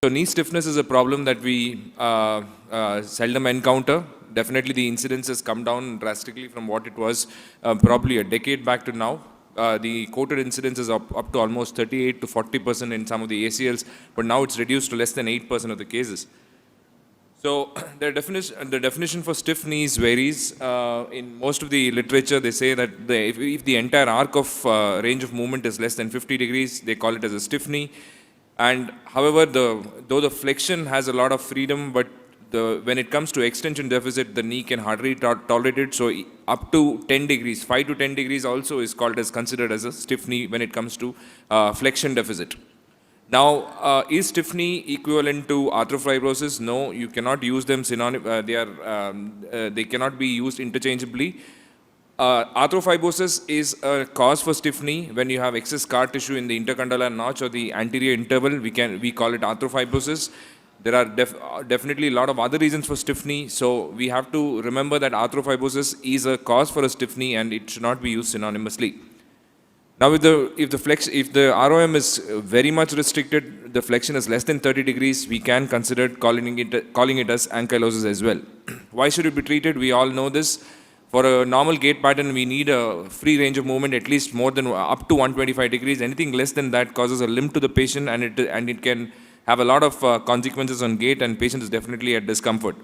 So knee stiffness is a problem that we seldom encounter. Definitely the incidence has come down drastically from what it was probably a decade back to now. The quoted incidence is up to almost 38 to 40% in some of the ACLs, but now it's reduced to less than 8% of the cases. So the definition for stiff knees varies. In most of the literature, they say that if the entire arc of range of movement is less than 50 degrees, they call it as a stiff knee. And however, though the flexion has a lot of freedom, but when it comes to extension deficit, the knee can hardly tolerate it. So up to 10 degrees, 5 to 10 degrees also is considered as a stiff knee when it comes to flexion deficit. Now, is stiff knee equivalent to arthrofibrosis? No, you cannot use them they cannot be used interchangeably. Arthrofibrosis is a cause for stiff knee when you have excess scar tissue in the intercondylar notch or the anterior interval. We call it arthrofibrosis. There are definitely a lot of other reasons for stiff knee. So we have to remember that arthrofibrosis is a cause for a stiff knee and it should not be used synonymously. Now, if the ROM is very much restricted, the flexion is less than 30 degrees, we can consider calling it as ankylosis as well. Why should it be treated? We all know this. For a normal gait pattern, we need a free range of movement at least more than up to 125 degrees. Anything less than that causes a limp to the patient, and it can have a lot of consequences on gait, and patient is definitely at discomfort.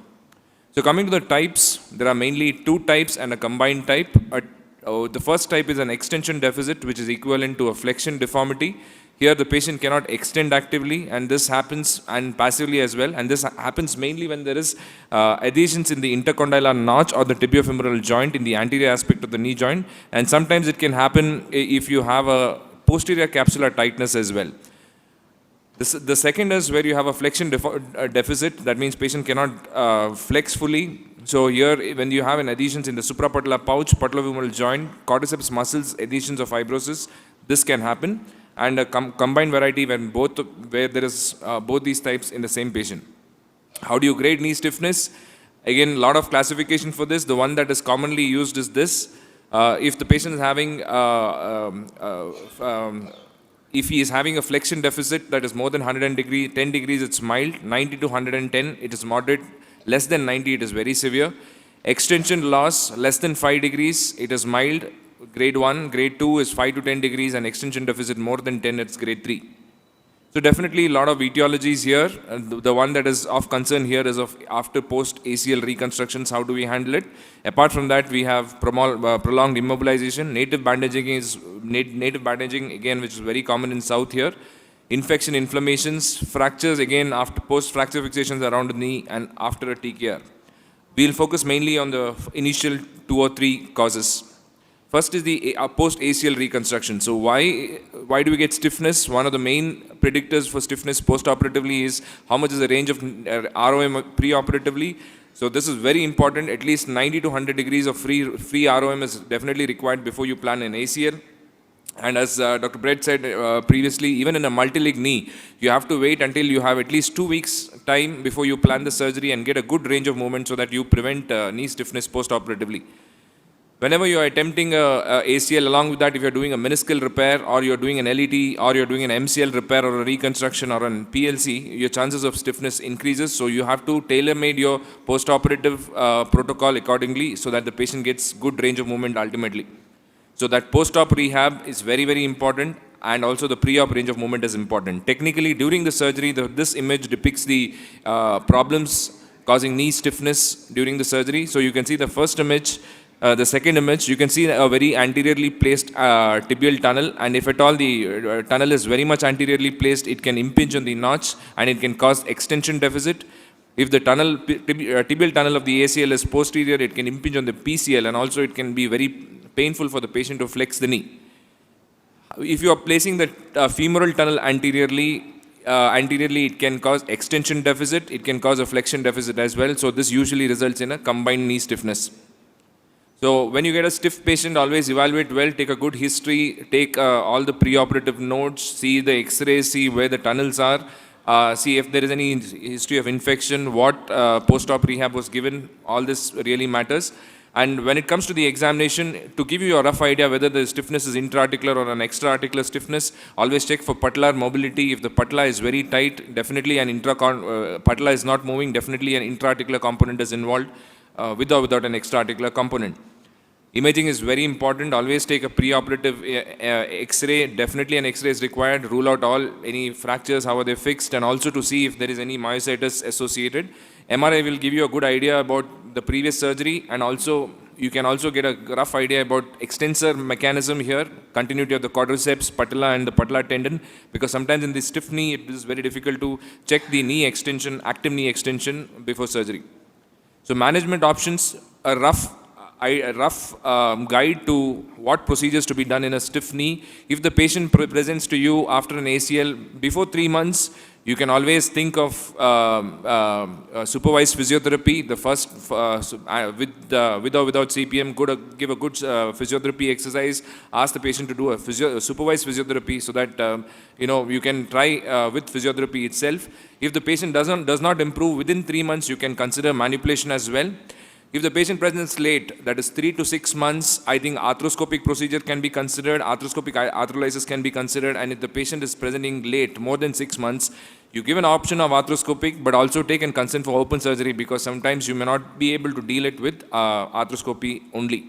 So coming to the types, there are mainly two types and a combined type. The first type is an extension deficit, which is equivalent to a flexion deformity. Here the patient cannot extend actively, and this happens and passively as well, and this happens mainly when there is adhesions in the intercondylar notch or the tibiofemoral joint in the anterior aspect of the knee joint, and sometimes it can happen if you have a posterior capsular tightness as well. The second is where you have a flexion deficit. That means patient cannot flex fully. So here, when you have an adhesions in the suprapatellar pouch, patellofemoral joint, quadriceps muscles, adhesions of fibrosis, this can happen. And a combined variety where there is both these types in the same patient. How do you grade knee stiffness? Again, a lot of classification for this. The one that is commonly used is this. If the patient is having if he is having a flexion deficit that is more than 10 degrees, it's mild. 90 to 110, it is moderate. Less than 90, it is very severe. Extension loss, less than 5 degrees, it is mild. Grade 1, grade 2 is 5 to 10 degrees, and extension deficit more than 10, it's grade 3. So definitely a lot of etiologies here. The one that is of concern here is of after post ACL reconstructions, how do we handle it? Apart from that, we have prolonged immobilization. Native bandaging again, which is very common in South here. Infection, inflammations, fractures again after post-fracture fixations around the knee and after a TKR. We'll focus mainly on the initial 2 or 3 causes. First is the post-ACL reconstruction. So why do we get stiffness? One of the main predictors for stiffness post-operatively is how much is the range of ROM pre-operatively. So this is very important. At least 90 to 100 degrees of free ROM is definitely required before you plan an ACL. And as Dr. Brett said previously, even in a multi-leg knee, you have to wait until you have at least 2 weeks time before you plan the surgery and get a good range of movement so that you prevent knee stiffness post-operatively. Whenever you are attempting a ACL, along with that, if you're doing a meniscal repair or you're doing an LET or you're doing an MCL repair or a reconstruction or an PLC, your chances of stiffness increases. So you have to tailor-made your post-operative protocol accordingly so that the patient gets good range of movement ultimately. So that post-op rehab is very, very important, and also the pre-op range of movement is important. Technically, during the surgery, this image depicts the problems causing knee stiffness during the surgery. So you can see the first image. The second image, you can see a very anteriorly placed tibial tunnel, and if at all the tunnel is very much anteriorly placed, it can impinge on the notch and it can cause extension deficit. If the tibial tunnel of the ACL is posterior, it can impinge on the PCL, and also it can be very painful for the patient to flex the knee. If you are placing the femoral tunnel anteriorly, it can cause extension deficit, it can cause a flexion deficit as well. So this usually results in a combined knee stiffness. So when you get a stiff patient, always evaluate well, take a good history, take all the preoperative notes, see the x-rays, see where the tunnels are, see if there is any history of infection, what post-op rehab was given. All this really matters. And when it comes to the examination, to give you a rough idea whether the stiffness is intra-articular or an extra-articular stiffness, always check for patellar mobility. If the patella is very tight, definitely an patella is not moving, definitely an intra-articular component is involved, with or without an extra-articular component. Imaging is very important. Always take a preoperative X-ray. Definitely an X-ray is required. Rule out any fractures, how are they fixed, and also to see if there is any myositis associated. MRI will give you a good idea about the previous surgery, and also you can also get a rough idea about extensor mechanism here, continuity of the quadriceps, patella, and the patellar tendon, because sometimes in the stiff knee it is very difficult to check the knee extension, active knee extension before surgery. So management options, a rough guide to what procedures to be done in a stiff knee. If the patient presents to you after an ACL before 3 months, you can always think of supervised physiotherapy. The first, with or without CPM, give a good physiotherapy exercise. Ask the patient to do a supervised physiotherapy so that you can try with physiotherapy itself. If the patient does not improve within 3 months, you can consider manipulation as well. If the patient presents late, that is 3 to 6 months, I think arthroscopic procedure can be considered, arthroscopic arthrolysis can be considered, and if the patient is presenting late, more than 6 months, you give an option of arthroscopic, but also take and consent for open surgery, because sometimes you may not be able to deal it with arthroscopy only.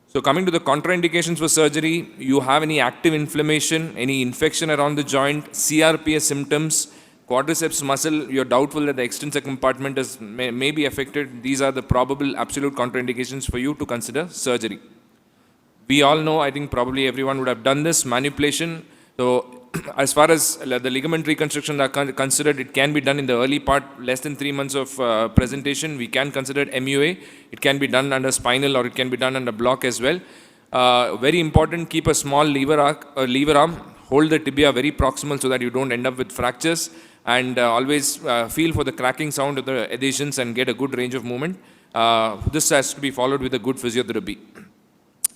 So coming to the contraindications for surgery, you have any active inflammation, any infection around the joint, CRPS symptoms, quadriceps muscle, you're doubtful that the extensor compartment may be affected. These are the probable absolute contraindications for you to consider surgery. We all know, I think probably everyone would have done this, manipulation. So as far as the ligament reconstruction are considered, it can be done in the early part, less than 3 months of presentation. We can consider it MUA. It can be done under spinal, or it can be done under block as well. Very important, keep a small lever arm. Hold the tibia very proximal so that you don't end up with fractures. And always feel for the cracking sound of the adhesions and get a good range of movement. This has to be followed with a good physiotherapy.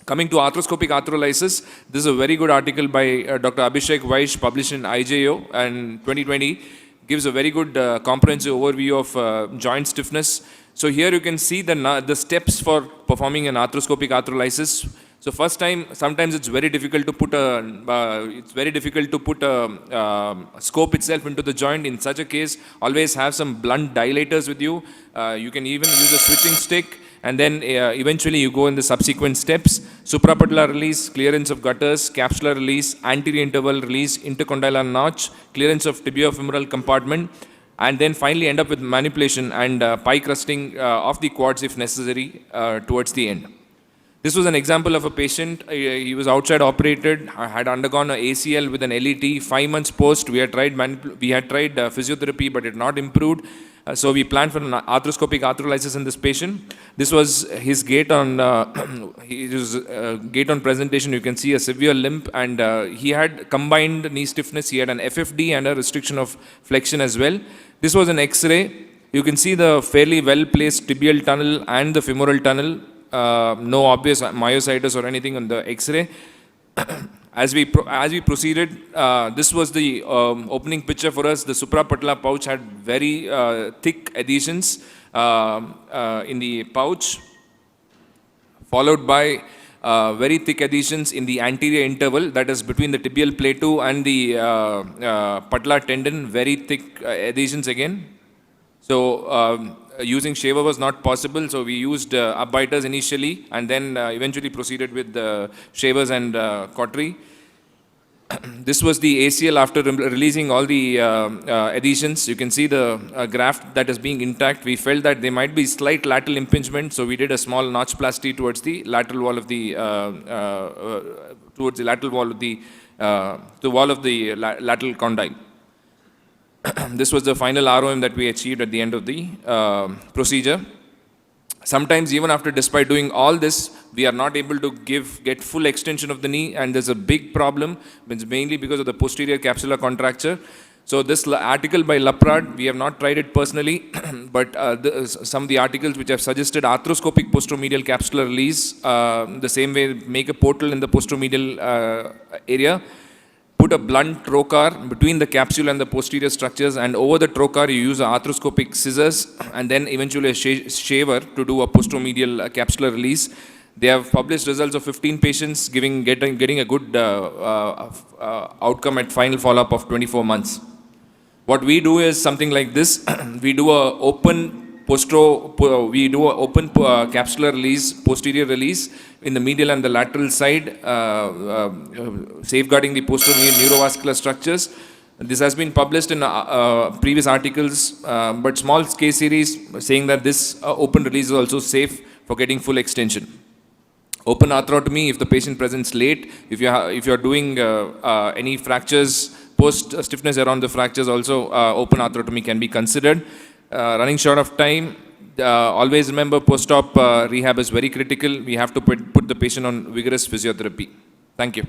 Coming to arthroscopic arthrolysis, this is a very good article by Dr. Abhishek Vaish, published in IJO in 2020. Gives a very good comprehensive overview of joint stiffness. So here you can see the steps for performing an arthroscopic arthrolysis. So first time, sometimes it's very difficult to put a scope itself into the joint. In such a case, always have some blunt dilators with you. You can even use a switching stick, and then eventually you go in the subsequent steps. Suprapatellar release, clearance of gutters, capsular release, anterior interval release, intercondylar notch, clearance of tibiofemoral compartment, and then finally end up with manipulation and pie crusting of the quads if necessary towards the end. This was an example of a patient. He was outside operated, had undergone an ACL with an LET. 5 months post, we had tried physiotherapy, but it had not improved. So we planned for an arthroscopic arthrolysis in this patient. This was his gait on presentation. You can see a severe limp, and he had combined knee stiffness. He had an FFD and a restriction of flexion as well. This was an X-ray. You can see the fairly well-placed tibial tunnel and the femoral tunnel. No obvious myositis or anything on the X-ray. As we proceeded, this was the opening picture for us. The suprapatellar pouch had very thick adhesions in the pouch, followed by very thick adhesions in the anterior interval, that is between the tibial plateau and the patellar tendon, very thick adhesions again. So using shaver was not possible, so we used upbiters initially, and then eventually proceeded with shavers and cautery. This was the ACL after releasing all the adhesions. You can see the graft that is being intact. We felt that there might be slight lateral impingement, so we did a small notchplasty towards the lateral wall of the lateral condyle. This was the final ROM that we achieved at the end of the procedure. Sometimes even despite doing all this, we are not able to get full extension of the knee, and there's a big problem. It's mainly because of the posterior capsular contracture. So this article by Laprade, we have not tried it personally, but some of the articles which have suggested arthroscopic posteromedial capsular release, the same way make a portal in the posteromedial area, put a blunt trocar between the capsule and the posterior structures, and over the trocar you use arthroscopic scissors and then eventually a shaver to do a posteromedial capsular release. They have published results of 15 patients getting a good outcome at final follow-up of 24 months. What we do is something like this. We do a open capsular release, posterior release in the medial and the lateral side, safeguarding the posterior neurovascular structures. This has been published in previous articles, but small case series saying that this open release is also safe for getting full extension. Open arthrotomy, if the patient presents late, if you are doing any fractures, post stiffness around the fractures, also open arthrotomy can be considered. Running short of time, always remember post-op rehab is very critical. We have to put the patient on vigorous physiotherapy. Thank you.